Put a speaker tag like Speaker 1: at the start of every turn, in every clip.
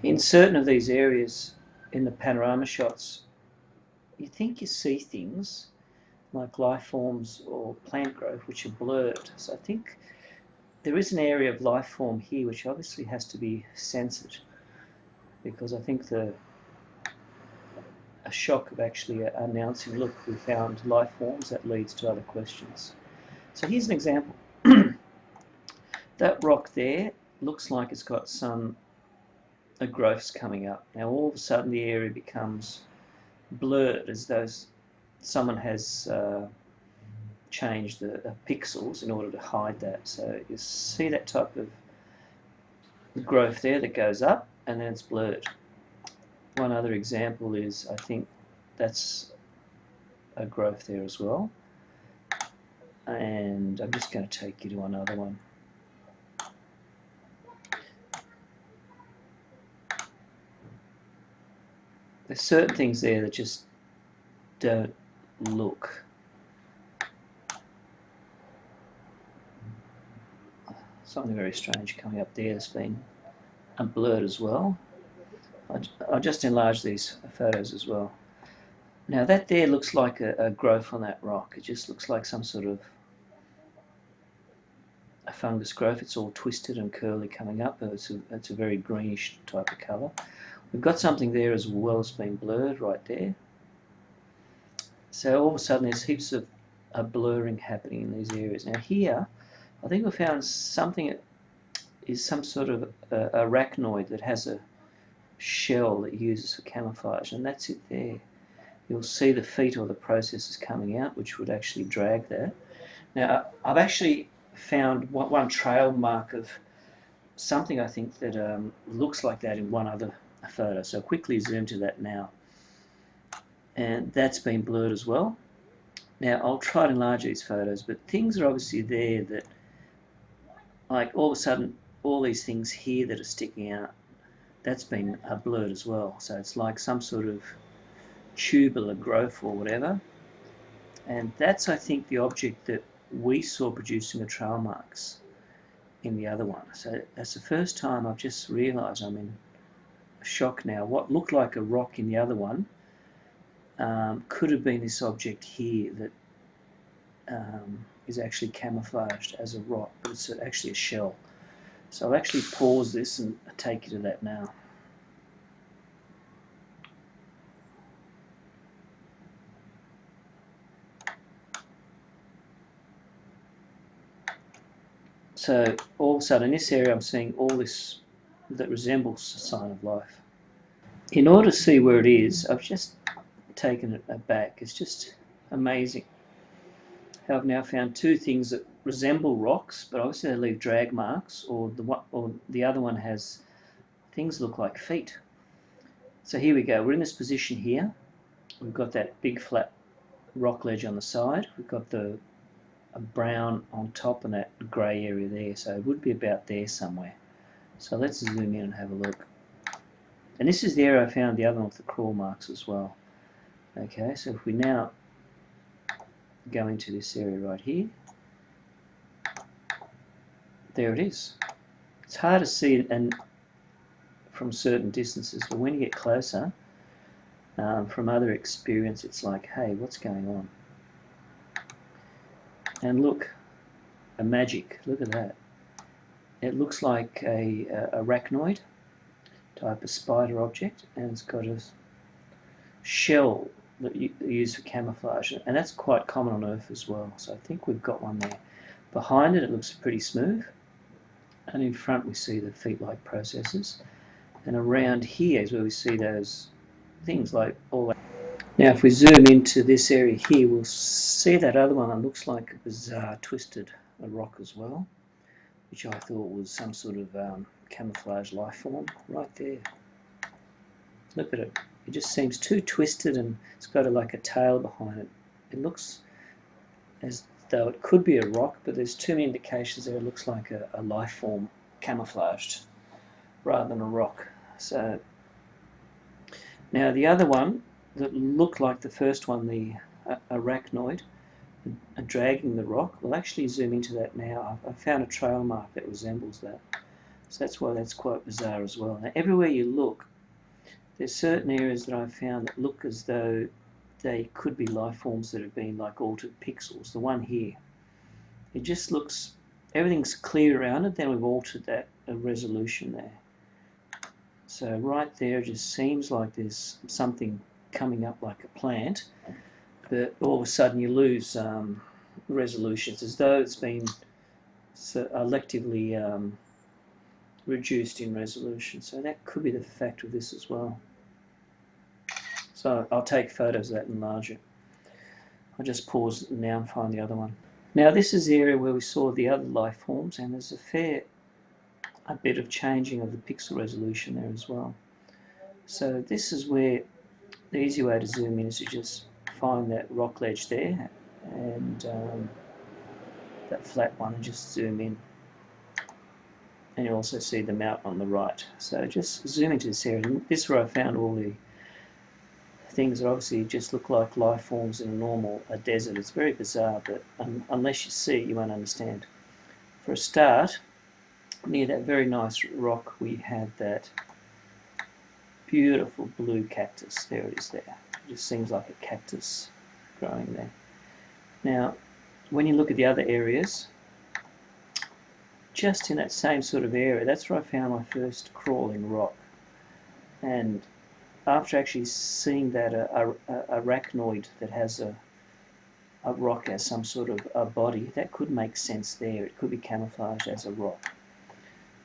Speaker 1: In certain of these areas in the panorama shots, you think you see things like life forms or plant growth which are blurred. So I think there is an area of life form here which obviously has to be censored, because I think a shock of actually announcing, look, we found life forms, that leads to other questions. So here's an example. That rock there looks like it's got some growths coming up. Now all of a sudden the area becomes blurred, as though someone has changed the pixels in order to hide that. So you see that type of growth there that goes up and then it's blurred. One other example is, I think that's a growth there as well. And I'm just going to take you to another one. There's certain things there that just don't look. Something very strange coming up there that's been blurred as well. I'll just enlarge these photos as well. Now that there looks like a growth on that rock. It just looks like some sort of a fungus growth. It's all twisted and curly coming up. It's a very greenish type of colour. We've got something there as well that's been blurred right there. So all of a sudden there's heaps of blurring happening in these areas. Now here, I think we found something that is some sort of arachnoid that has a shell that uses for camouflage, and that's it there. You'll see the feet or the processes coming out, which would actually drag that. Now I've actually found one trail mark of something I think that looks like that in one other photo. So I'll quickly zoom to that now. And that's been blurred as well. Now I'll try to enlarge these photos, but things are obviously there that, like all of a sudden, all these things here that are sticking out, that's been blurred as well. So it's like some sort of tubular growth or whatever. And that's, I think, the object that we saw producing the trail marks in the other one. So that's the first time I've just realised I'm in shock now. What looked like a rock in the other one could have been this object here that is actually camouflaged as a rock, but it's actually a shell. So I'll actually pause this and take you to that now. So all of a sudden in this area I'm seeing all this that resembles a sign of life. In order to see where it is, I've just taken it back. It's just amazing how I've now found two things that resemble rocks, but obviously they leave drag marks, or the other one has things that look like feet. So here we go. We're in this position here. We've got that big flat rock ledge on the side. We've got the brown on top and that grey area there. So it would be about there somewhere. So let's zoom in and have a look. And this is the area I found the other one with the crawl marks as well. Okay, so if we now go into this area right here, there it is. It's hard to see it and from certain distances, but when you get closer, from other experience, it's like, hey, what's going on? And look, a magic, look at that. It looks like a arachnoid type of spider object, and it's got a shell that you use for camouflage, and that's quite common on Earth as well. So I think we've got one there. Behind it, it looks pretty smooth, and in front we see the feet-like processes, and around here is where we see those things like all that. Now if we zoom into this area here, we'll see that other one that looks like a bizarre twisted rock as well, which I thought was some sort of camouflage life form right there. Look at it. It just seems too twisted, and it's got like a tail behind it. It looks as though it could be a rock, but there's too many indications there it looks like a life form camouflaged rather than a rock. So now the other one that looked like the first one, the arachnoid, dragging the rock, we'll actually zoom into that now. I've found a trail mark that resembles that. So that's why that's quite bizarre as well. Now, everywhere you look, there's certain areas that I've found that look as though they could be life forms that have been like altered pixels. The one here, it just looks, everything's clear around it, then we've altered that resolution there. So right there, it just seems like there's something coming up like a plant, but all of a sudden you lose resolution. It's as though it's been electively reduced in resolution. So that could be the fact of this as well. So I'll take photos of that and enlarge it. I'll just pause now and find the other one. Now this is the area where we saw the other life forms, and there's a bit of changing of the pixel resolution there as well. So this is where the easy way to zoom in is to just find that rock ledge there and that flat one, and just zoom in. And you'll also see the mountain on the right. So just zoom into this area. This is where I found all the things that obviously just look like life forms in a normal desert. It's very bizarre, but unless you see it, you won't understand. For a start, near that very nice rock, we had that beautiful blue cactus. There it is there. It just seems like a cactus growing there. Now, when you look at the other areas, just in that same sort of area, that's where I found my first crawling rock. And after actually seeing that arachnoid that has a rock as some sort of a body, that could make sense there. It could be camouflaged as a rock.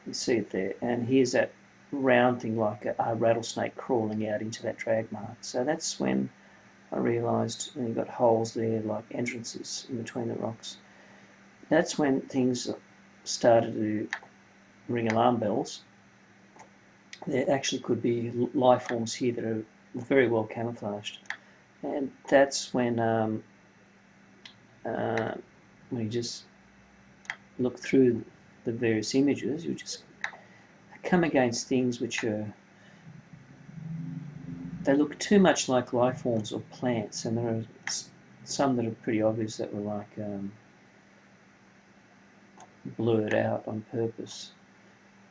Speaker 1: You see it there. And here's that round thing like a rattlesnake crawling out into that drag mark. So that's when I realised you've got holes there like entrances in between the rocks. That's when things started to ring alarm bells. There actually could be life forms here that are very well camouflaged, and that's when you just look through the various images, you just come against things which they look too much like life forms or plants, and there are some that are pretty obvious that were like blurred out on purpose,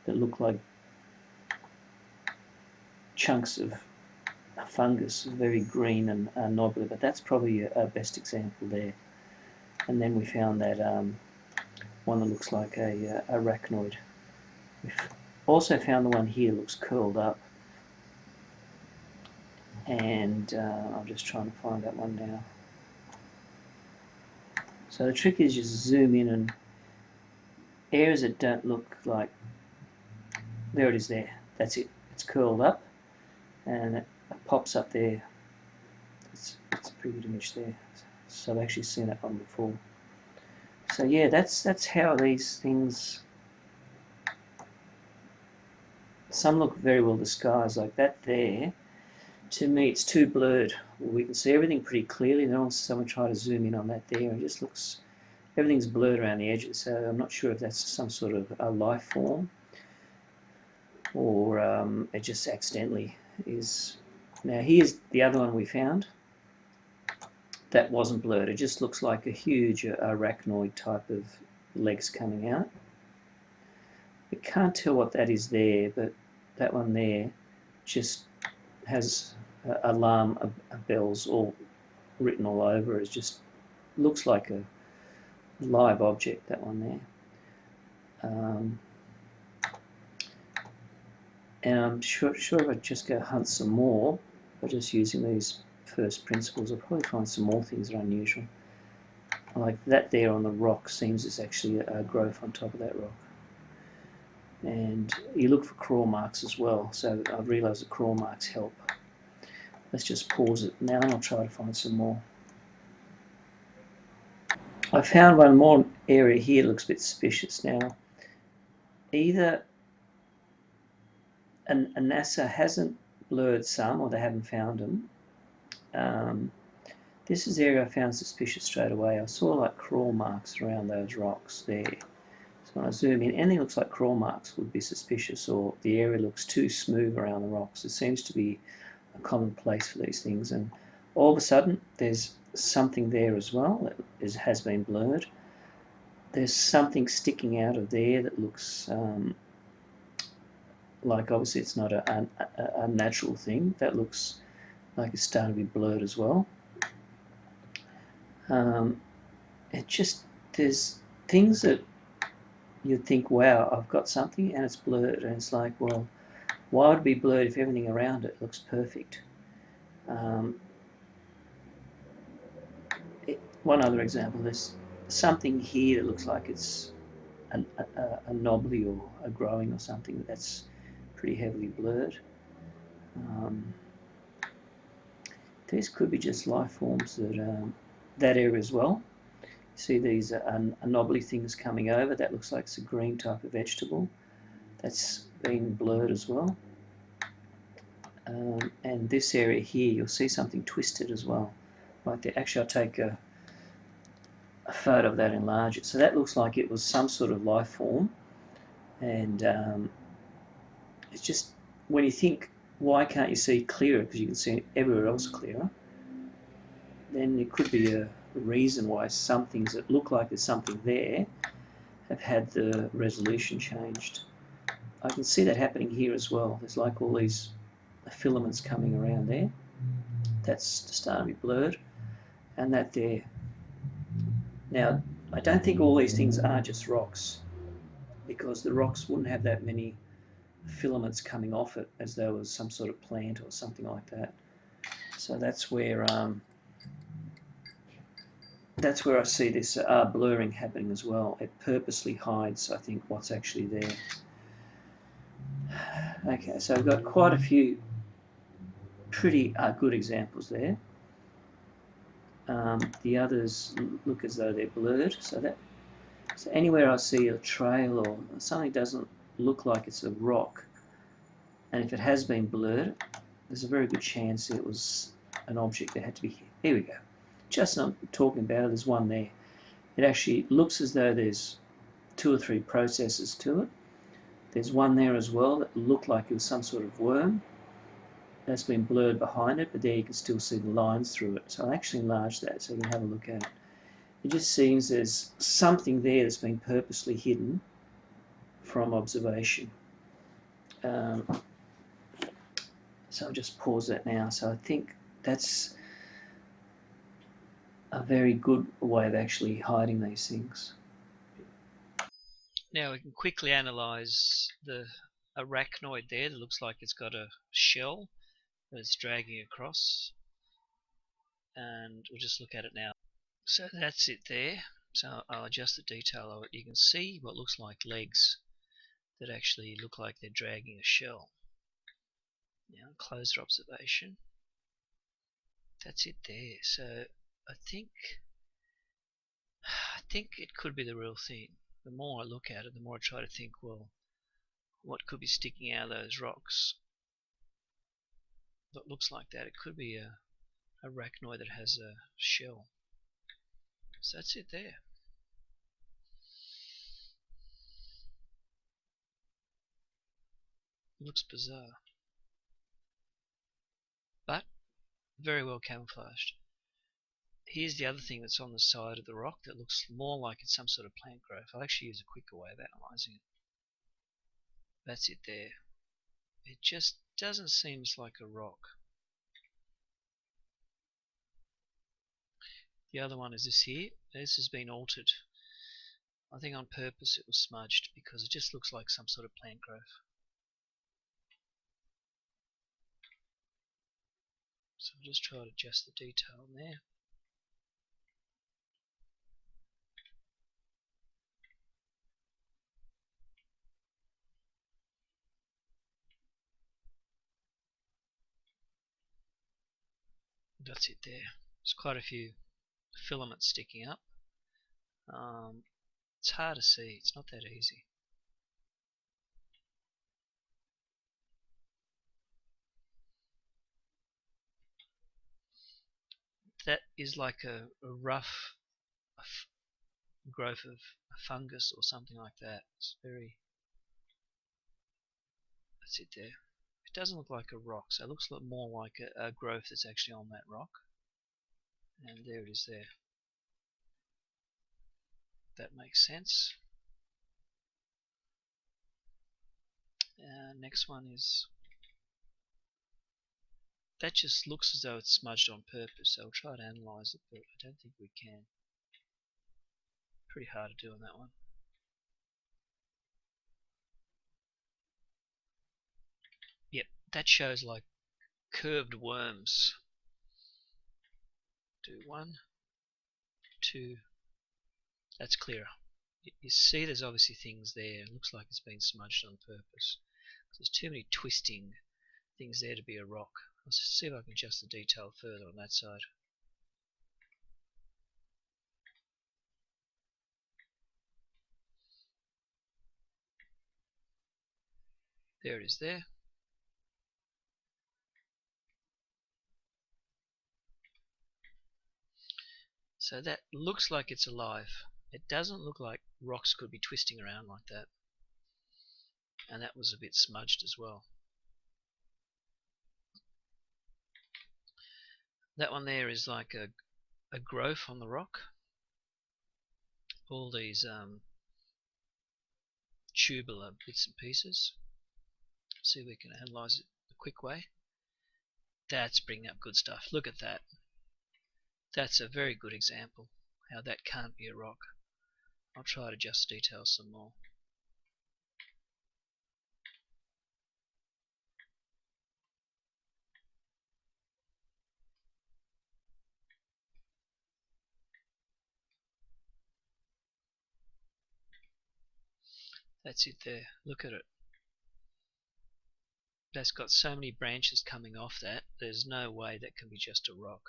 Speaker 1: that look like chunks of fungus, very green and knobbly, but that's probably our best example there. And then we found that one that looks like a arachnoid. We've also found the one here looks curled up, and I'm just trying to find that one now. So the trick is just zoom in, and areas that don't look like, there it is there, that's it, it's curled up, and it pops up there. It's a pretty good image there. So I've actually seen that one before. So yeah, that's how these things, some look very well disguised, like that there. To me, it's too blurred. We can see everything pretty clearly. Then also someone try to zoom in on that there, and it just looks, everything's blurred around the edges. So I'm not sure if that's some sort of a life form, or it just accidentally is. Now here's the other one we found. That wasn't blurred. It just looks like a huge arachnoid type of legs coming out. We can't tell what that is there, but that one there just has alarm bells all written all over. It just looks like a live object, that one there. And I'm sure if I just go hunt some more by just using these first principles, I'll probably find some more things that are unusual. Like that there on the rock seems it's actually a growth on top of that rock. And you look for crawl marks as well, so I've realised that crawl marks help. Let's just pause it now and I'll try to find some more. I found one more area here that looks a bit suspicious now. Either NASA hasn't blurred some, or they haven't found them. This is the area I found suspicious straight away. I saw like crawl marks around those rocks there. So when I zoom in, anything looks like crawl marks would be suspicious, or the area looks too smooth around the rocks. It seems to be a common place for these things, and all of a sudden there's something there as well that has been blurred. There's something sticking out of there that looks like obviously it's not a natural thing. That looks like it's starting to be blurred as well. It just, there's things that you'd think, wow, I've got something and it's blurred, and it's like, well, why would it be blurred if everything around it looks perfect? Um, One other example, there's something here that looks like it's a knobbly or a growing or something that's pretty heavily blurred. Um, these could be just life forms that area as well. See these knobbly things coming over. That looks like it's a green type of vegetable. That's been blurred as well. And this area here, you'll see something twisted as well. Like there. Actually, I'll take a photo of that and enlarge it. So that looks like it was some sort of life form. And it's just, when you think, why can't you see clearer? Because you can see everywhere else clearer. Then there could be a reason why some things that look like there's something there have had the resolution changed. I can see that happening here as well. There's like all these filaments coming around there. That's starting to be blurred. And that there. Now, I don't think all these things are just rocks, because the rocks wouldn't have that many filaments coming off it as though it was some sort of plant or something like that. So that's where I see this blurring happening as well. It purposely hides, I think, what's actually there. Okay, so I've got quite a few pretty good examples there. The others look as though they're blurred, so anywhere I see a trail or something doesn't look like it's a rock, and if it has been blurred, there's a very good chance it was an object that had to be here. Here we go. Just not talking about it, there's one there. It actually looks as though there's 2 or 3 processes to it. There's one there as well that looked like it was some sort of worm. That's been blurred behind it, but there you can still see the lines through it. So I'll actually enlarge that so you can have a look at it. It just seems there's something there that's been purposely hidden from observation. So I'll just pause that now. So I think that's a very good way of actually hiding these things.
Speaker 2: Now we can quickly analyze the arachnoid there that looks like it's got a shell that it's dragging across, and we'll just look at it now. So that's it there. So I'll adjust the detail of it. You can see what looks like legs that actually look like they're dragging a shell. Now closer observation. That's it there. So I think it could be the real thing. The more I look at it, the more I try to think, well, what could be sticking out of those rocks that looks like that? It could be a arachnoid that has a shell. So that's it there. It looks bizarre, but very well camouflaged. Here's the other thing that's on the side of the rock that looks more like it's some sort of plant growth. I'll actually use a quicker way of analysing it. That's it there. It just doesn't seem like a rock. The other one is this here. This has been altered. I think on purpose it was smudged because it just looks like some sort of plant growth. So I'll just try to adjust the detail there. That's it there. There's quite a few filaments sticking up. It's hard to see. It's not that easy. That is like a rough growth of a fungus or something like that. It's very. That's it there. It doesn't look like a rock, so it looks a lot more like a growth that's actually on that rock. And there it is there. That makes sense. Next one is, that just looks as though it's smudged on purpose, so we'll try to analyze it, but I don't think we can. Pretty hard to do on that one. Yep, that shows like curved worms. Do 1, 2, that's clearer. You see there's obviously things there. It looks like it's been smudged on purpose. There's too many twisting things there to be a rock. Let's see if I can adjust the detail further on that side. There it is there. So that looks like it's alive. It doesn't look like rocks could be twisting around like that. And that was a bit smudged as well. That one there is like a growth on the rock. All these tubular bits and pieces. See if we can analyze it a quick way. That's bringing up good stuff. Look at that. That's a very good example how that can't be a rock. I'll try to adjust the details some more. That's it there. Look at it. That's got so many branches coming off that, there's no way that can be just a rock.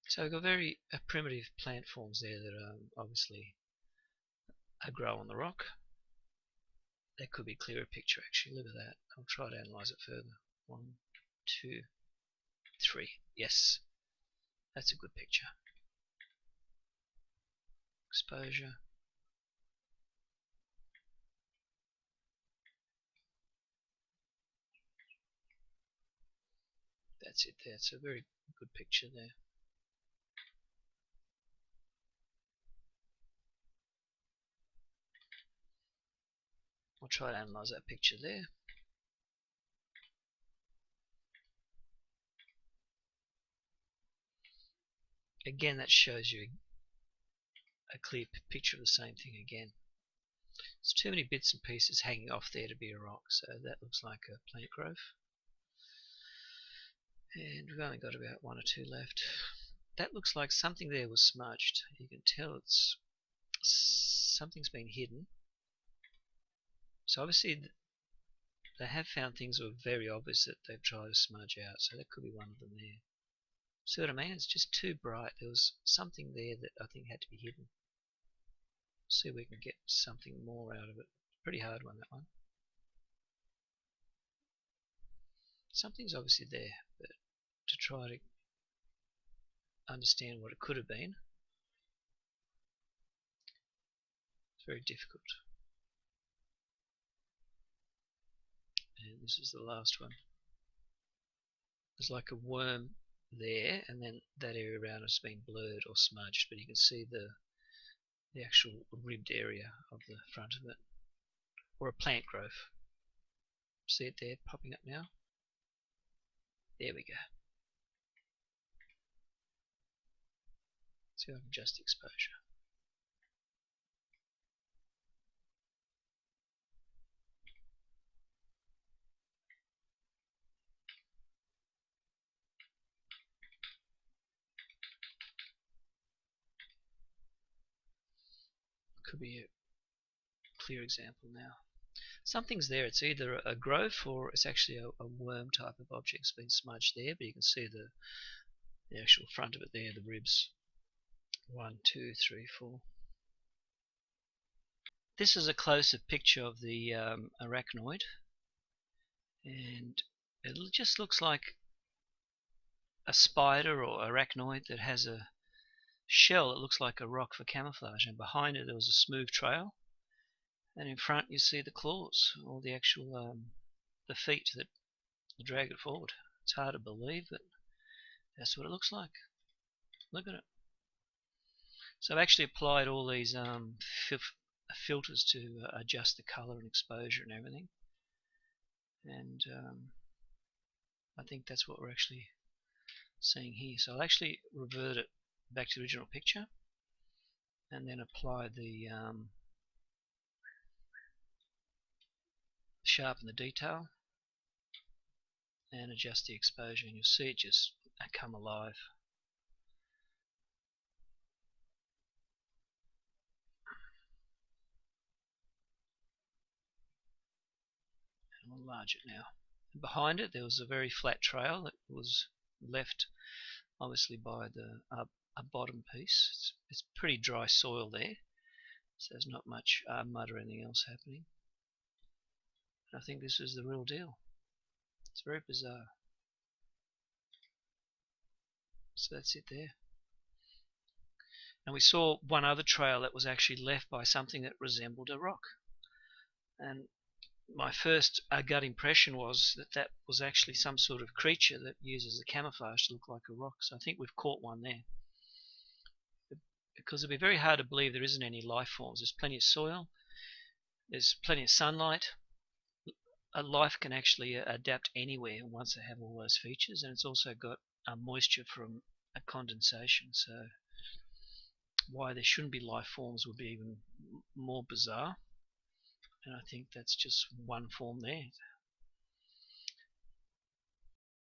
Speaker 2: So we've got very primitive plant forms there that obviously grow on the rock. That could be a clearer picture actually. Look at that. I'll try to analyze it further. 1, 2, 3. Yes, that's a good picture. Exposure. That's it there. It's a very good picture there. I'll try to analyze that picture there. Again, that shows you a clear picture of the same thing again. There's too many bits and pieces hanging off there to be a rock, so that looks like a plant growth. And we've only got about 1 or 2 left. That looks like something there was smudged. You can tell it's something's been hidden. So obviously they have found things that were very obvious that they've tried to smudge out, so that could be one of them there. See what I mean? It's just too bright. There was something there that I think had to be hidden. See if we can get something more out of it. Pretty hard one, that one. Something's obviously there, but to try to understand what it could have been, it's very difficult. And this is the last one. There's like a worm there, and then that area around has been blurred or smudged, but you can see the actual ribbed area of the front of it, or a plant growth. See it there popping up now? There we go. See if I can adjust the exposure. Could be a clear example now. Something's there. It's either a growth or it's actually a worm type of object. It's been smudged there, but you can see the actual front of it there, the ribs. 1, 2, 3, 4. This is a closer picture of the arachnoid, and it just looks like a spider or arachnoid that has a shell that looks like a rock for camouflage, and behind it there was a smooth trail, and in front you see the claws, or the actual the feet that drag it forward. It's hard to believe, but that's what it looks like. Look at it. So I've actually applied all these filters to adjust the color and exposure and everything. And I think that's what we're actually seeing here. So I'll actually revert it back to the original picture and then apply the sharpen the detail and adjust the exposure, and you'll see it just come alive. And we'll enlarge it now. And behind it there was a very flat trail that was left obviously by the a bottom piece. It's pretty dry soil there, so there's not much mud or anything else happening. And I think this is the real deal. It's very bizarre. So that's it there. And we saw one other trail that was actually left by something that resembled a rock. And my first gut impression was that that was actually some sort of creature that uses the camouflage to look like a rock. So I think we've caught one there. Because it'd be very hard to believe there isn't any life forms. There's plenty of soil, there's plenty of sunlight. A life can actually adapt anywhere once they have all those features, and it's also got moisture from a condensation. So why there shouldn't be life forms would be even more bizarre. And I think that's just one form there.